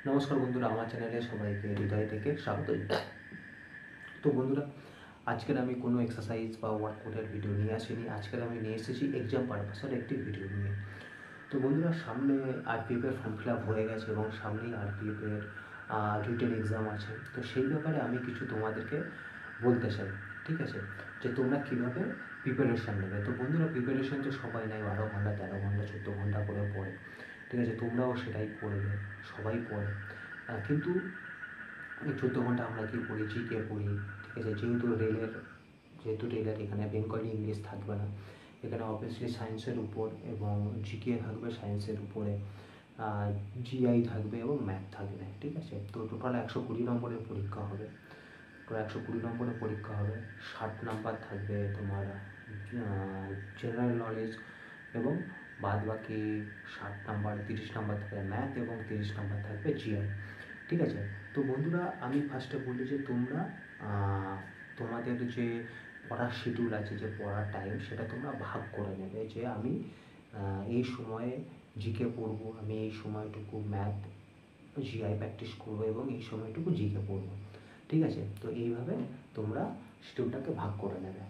নমস্কার বন্ধুরা, আমার চ্যানেলে সবাইকে হৃদয় থেকে স্বাগত। তো বন্ধুরা, আজকের আমি কোনো এক্সারসাইজ বা ওয়ার্কআউটের ভিডিও নিয়ে আসিনি। আজকের আমি নিয়ে এসেছি এক্সাম পারপাসের একটি ভিডিও নিয়ে। তো বন্ধুরা, সামনে আরপিএফের ফর্ম ফিল আপ হয়ে গেছে এবং সামনেই আরপিএফের রিটেন এক্সাম আছে। তো সেই ব্যাপারে আমি কিছু তোমাদেরকে বলতে চাই, ঠিক আছে, যে তোমরা কীভাবে প্রিপারেশান নেবে। তো বন্ধুরা, প্রিপারেশান তো সবাই নেয় 12 ঘন্টা, 13 ঘন্টা, 14 ঘন্টা করে পড়ে, ঠিক আছে। তোমরাও সেটাই পড়বে, সবাই পড়ে। কিন্তু এই 14 ঘন্টা আমরা কি পড়ি? জিকে পড়ি, ঠিক আছে। যেহেতু রেলের এখানে বেঙ্গলি ইংলিশ থাকবে না, এখানে অবভিয়াসলি সায়েন্সের উপর এবং জিকে থাকবে, সায়েন্সের উপরে জিআই থাকবে এবং ম্যাথ থাকবে, ঠিক আছে। তো টোটাল 120 নম্বরের পরীক্ষা হবে। তো 120 নম্বরের পরীক্ষা হবে, 60 নাম্বার থাকবে তোমার জেনারেল নলেজ এবং বাদ বাকি 60 নাম্বার 30 নাম্বার থাকবে ম্যাথ এবং 30 নাম্বার থাকবে জিআই, ঠিক আছে। তো বন্ধুরা, আমি ফার্স্টে বলি যে তোমরা তোমাদের যে পড়ার শিডিউল আছে, যে পড়ার টাইম, সেটা তোমরা ভাগ করে নেবে। যে আমি এই সময়ে জিকে পড়বো, আমি এই সময়টুকু ম্যাথ জিআই প্র্যাকটিস করবো এবং এই সময়টুকু জিকে পড়বো, ঠিক আছে। তো এইভাবে তোমরা শিডিউলটাকে ভাগ করে নেবে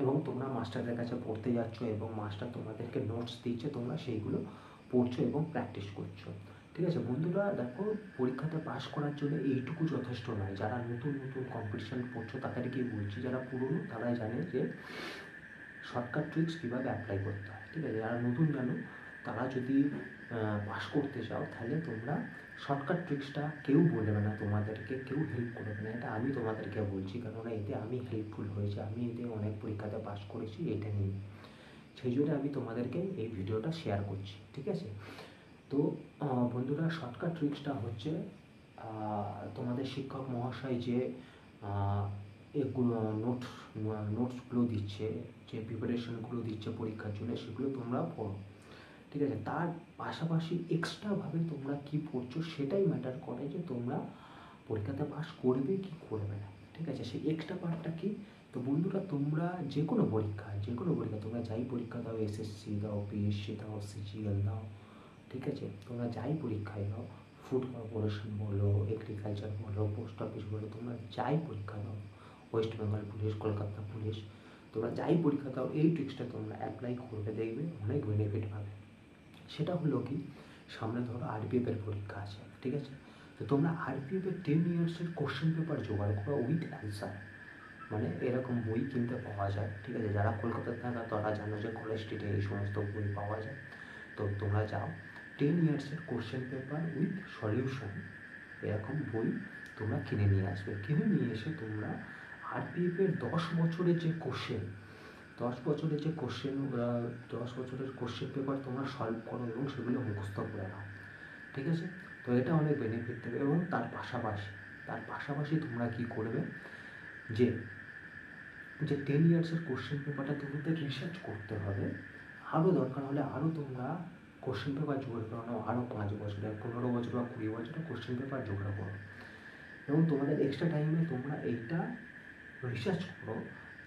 এবং তোমরা মাস্টারের কাছে পড়তে যাচ্ছ এবং মাস্টার তোমাদেরকে নোটস দিচ্ছে, তোমরা সেইগুলো পড়ছো এবং প্র্যাকটিস করছো, ঠিক আছে। বন্ধুরা দেখো, পরীক্ষাতে পাস করার জন্য এইটুকু যথেষ্ট নয়। যারা নতুন নতুন কম্পিটিশান পড়ছো তাদেরকেই বলছি, যারা পুরনো তারাই জানে যে শর্টকাট ট্রিক্স কীভাবে অ্যাপ্লাই করতে হয়, ঠিক আছে। যারা নতুন জানো, তারা যদি পাস করতে চাও তাহলে তোমরা শর্টকাট ট্রিক্সটা কেউ বলবে না তোমাদেরকে, কেউ হেল্প করবে না। এটা আমি তোমাদেরকে বলছি, কেননা এতে আমি হেল্পফুল হয়েছি, আমি এতে অনেক পরীক্ষাতে পাস করেছি এটা নিয়ে। সেই জন্য আমি তোমাদেরকে এই ভিডিওটা শেয়ার করছি, ঠিক আছে। তো বন্ধুরা, শর্টকাট ট্রিক্সটা হচ্ছে তোমাদের শিক্ষক মহাশয় যে এগুলো নোটসগুলো দিচ্ছে, যে প্রিপারেশনগুলো দিচ্ছে পরীক্ষার জন্য, সেগুলো তোমরা পড়ো, ঠিক আছে। তার পাশাপাশি এক্সট্রাভাবে তোমরা কি পড়ছো সেটাই ম্যাটার করে যে তোমরা পরীক্ষাতে পাস করবে কি করবে না, ঠিক আছে। সেই এক্সট্রা পার্টটা কি? তো বন্ধুরা, তোমরা যে কোনো পরীক্ষা তোমরা যাই পরীক্ষা দাও, এসএসসি দাও, পিএসসি দাও, সিজিএল দাও, ঠিক আছে, তোমরা যাই পরীক্ষায় দাও, ফুড কর্পোরেশন বলো, এগ্রিকালচার বলো, পোস্ট অফিস বলো, তোমরা যাই পরীক্ষা দাও, West Bengal police, Kolkata police, তোমরা যাই পরীক্ষা দাও, এই ট্রিক্সটা তোমরা অ্যাপ্লাই করবে, দেখবে অনেক বেনিফিট পাবে। সেটা হলো কি, সামনে ধরো আরপিএফের পরীক্ষা আছে, ঠিক আছে। তো তোমরা আরপিএফের 10 ইয়ার্সের কোশ্চেন পেপার জোগাড় করো উইথ অ্যান্সার। মানে এরকম বই কিনতে পাওয়া যায়, ঠিক আছে। যারা কলকাতায় থাকা তারা জানো যে কলেজ স্ট্রিটে এই সমস্ত বই পাওয়া যায়। তো তোমরা যাও, 10 ইয়ার্সের কোশ্চেন পেপার উইথ সলিউশন, এরকম বই তোমরা কিনে নিয়ে আসবে। কিনে নিয়ে এসে তোমরা আরপিএফের 10 বছরের যে কোশ্চেন, 10 বছরের যে কোশ্চেন 10 বছরের কোশ্চেন পেপার তোমরা সলভ করো এবং সেগুলো মুখস্থ করে নাও, ঠিক আছে। তো এটা অনেক বেনিফিট দেবে। এবং তার পাশাপাশি তোমরা কি করবে, যে 10 ইয়ার্সের কোশ্চেন পেপারটা তোমাদের রিসার্চ করতে হবে। আরও দরকার হলে আরও তোমরা কোশ্চেন পেপার জোগাড় করো নাও, আরও 5 বছরের, 15 বছর বা 20 বছরের কোশ্চেন পেপার জোগাড় করো এবং তোমাদের এক্সট্রা টাইমে তোমরা এইটা রিসার্চ করো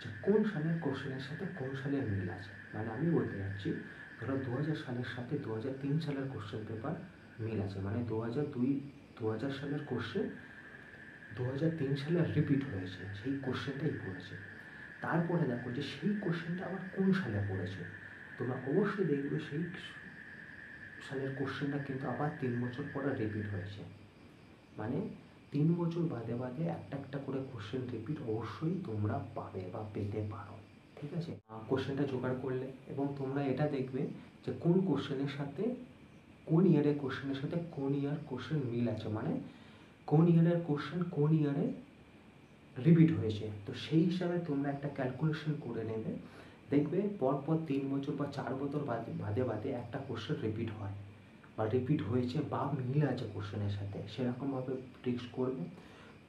যে কোন সালের কোশ্চেনের সাথে কোন সালের মিল আছে। মানে আমি বলতে যাচ্ছি, ধরো 2000 সালের সাথে 2003 সালের কোশ্চেন পেপার মিল আছে, মানে 2000 সালের কোশ্চেন 2003 সালে রিপিট হয়েছে, সেই কোশ্চেনটাই পড়েছে। তারপরে দেখো যে সেই কোশ্চেনটা আবার কোন সালে পড়েছে, তোমরা অবশ্যই দেখবে সেই সালের কোশ্চেনটা কিন্তু আবার 3 বছর পরে রিপিট হয়েছে। মানে 3 বছর বাদে বাদে একটা করে কোশ্চেন রিপিট অবশ্যই তোমরা পাবে বা পেতে পারো, ঠিক আছে। কোশ্চেনটা জোগাড় করলে এবং তোমরা এটা দেখবে যে কোন কোশ্চেনের সাথে কোন ইয়ারের কোশ্চেনের সাথে কোন ইয়ার কোশ্চেন মিল আছে, মানে কোন ইয়ারের কোশ্চেন কোন ইয়ারে রিপিট হয়েছে। তো সেই হিসাবে তোমরা একটা ক্যালকুলেশন করে নেবে, দেখবে পরপর 3 বছর বা 4 বছর বাদে বাদে একটা কোশ্চেন রিপিট হয় বা রিপিট হয়েছে বা মিল আছে কোশ্চেনের সাথে। সেরকমভাবে ট্রিক্স করবে,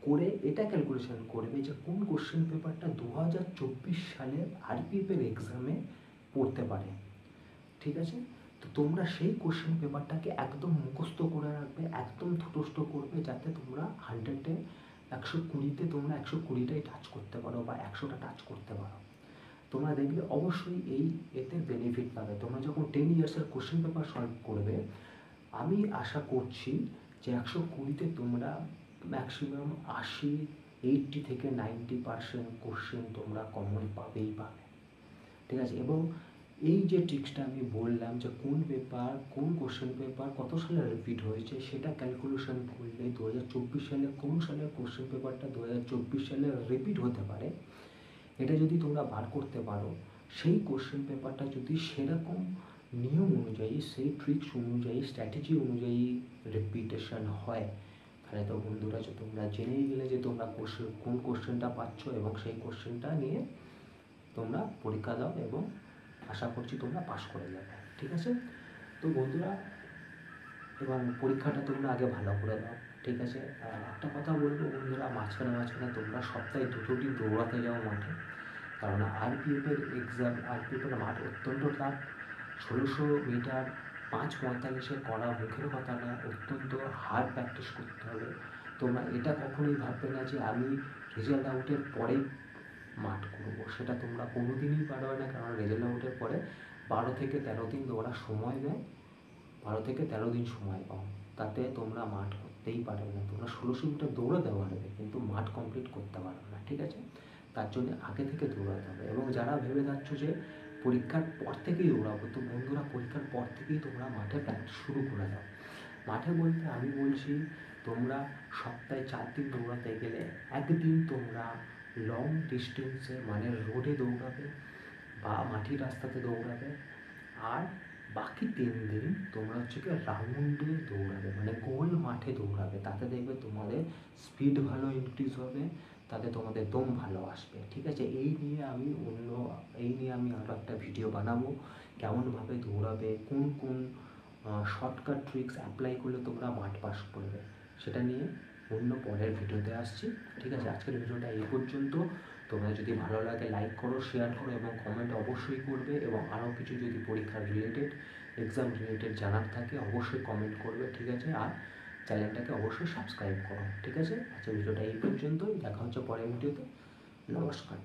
করে এটা ক্যালকুলেশন করবে যে কোন কোশ্চেন পেপারটা 2024 সালের আরপিএফের এক্সামে পড়তে পারে, ঠিক আছে। তো তোমরা সেই কোশ্চেন পেপারটাকে একদম মুখস্থ করে রাখবে, একদম ঠোঁটস্থ করবে, যাতে তোমরা 100-এ 120-তে তোমরা 120টাই টাচ করতে পারো বা 100টা টাচ করতে পারো। তোমরা দেখবে অবশ্যই এতে বেনিফিট পাবে। তোমরা যখন 10 ইয়ার্সের কোশ্চেন পেপার সলভ করবে, আমি আশা করছি যে 120-তে তোমরা ম্যাক্সিমাম 80 থেকে 90% কোশ্চেন তোমরা কমন পাবেই পাবে, ঠিক আছে। এবং এই যে ট্রিক্সটা আমি বললাম যে কোন পেপার কোন কোশ্চেন পেপার কত সালে রিপিট হয়েছে সেটা ক্যালকুলেশন করলে 2024 সালে কোন সালের কোশ্চেন পেপারটা 2024 সালে রিপিট হতে পারে, এটা যদি তোমরা বার করতে পারো, সেই কোশ্চেন পেপারটা যদি সেরকম নিয়ম অনুযায়ী, সেই ট্রিক্স অনুযায়ী, স্ট্র্যাটেজি অনুযায়ী রিপিটেশন হয়, তাহলে তো বন্ধুরা তোমরা জেনেই গেলে যে তোমরা কোন কোশ্চেনটা পাচ্ছ এবং সেই কোশ্চেনটা নিয়ে তোমরা পরীক্ষা দাও এবং আশা করছি তোমরা পাস করে যাবে, ঠিক আছে। তো বন্ধুরা এবং পরীক্ষাটা তোমরা আগে ভালো করে দাও, ঠিক আছে। একটা কথা বলবো বন্ধুরা, মাঝখানে তোমরা সপ্তাহে 2 দিন দৌড়াতে যাও মাঠে, কারণ আরপিএফের এক্সাম, আরপিএফের মাঠ অত্যন্ত টাফ। 1600 মিটার 5:45-এ করা মুখের কথা না, অত্যন্ত হার্ড প্র্যাকটিস করতে হবে। তোমরা এটা কখনোই ভাববে না যে আমি রেজাল্ট আউটের পরেই মাঠ করবো, সেটা তোমরা কোনোদিনই পারবে না, কারণ রেজাল্ট আউটের পরে 12 থেকে 13 দিন দৌড়ার সময় দেয়, 12 থেকে 13 দিন সময় পাও, তাতে তোমরা মাঠ করতেই পারবে না। তোমরা 1600 মিটার দৌড়াতে পারবে কিন্তু মাঠ কমপ্লিট করতে পারবে না, ঠিক আছে। তার জন্য আগে থেকে দৌড়াতে হবে। এবং যারা ভেবে যাচ্ছ যে পরীক্ষার পর থেকেই দৌড়াবো, তো বন্ধুরা পরীক্ষার পর থেকেই তোমরা মাঠে প্র্যাকটিস শুরু করে দাও। মাঠে বলতে আমি বলছি তোমরা সপ্তাহে 4 দিন দৌড়াতে গেলে একদিন তোমরা লং ডিস্টেন্সে মানে রোডে দৌড়াবে বা মাটির রাস্তাতে দৌড়াবে, আর বাকি 3 দিন তোমরা হচ্ছে কি রাউন্ডে দৌড়াবে, মানে গোল মাঠে দৌড়াবে। তাতে দেখবে তোমাদের স্পিড ভালো ইনক্রিজ হবে, তাতে তোমাদের দম ভালো আসবে, ঠিক আছে। এই নিয়ে আমি আরও একটা ভিডিও বানাবো, কেমনভাবে দৌড়াবে, কোন শর্টকাট ট্রিক্স অ্যাপ্লাই করলে তোমরা মাঠ পাস করবে, সেটা নিয়ে অন্য পরের ভিডিওতে আসছি, ঠিক আছে। আজকের ভিডিওটা এই পর্যন্ত। তোমরা যদি ভালো লাগে লাইক করো, শেয়ার করো এবং কমেন্ট অবশ্যই করবে। এবং আরও কিছু যদি পরীক্ষার রিলেটেড, এক্সাম রিলেটেড জানার থাকে অবশ্যই কমেন্ট করবে, ঠিক আছে। আর চ্যানেলটাকে অবশ্যই সাবস্ক্রাইব করো, ঠিক আছে। আচ্ছা ভিডিওটা এই পর্যন্তই, দেখা হচ্ছে পরের ভিডিওতে। নমস্কার।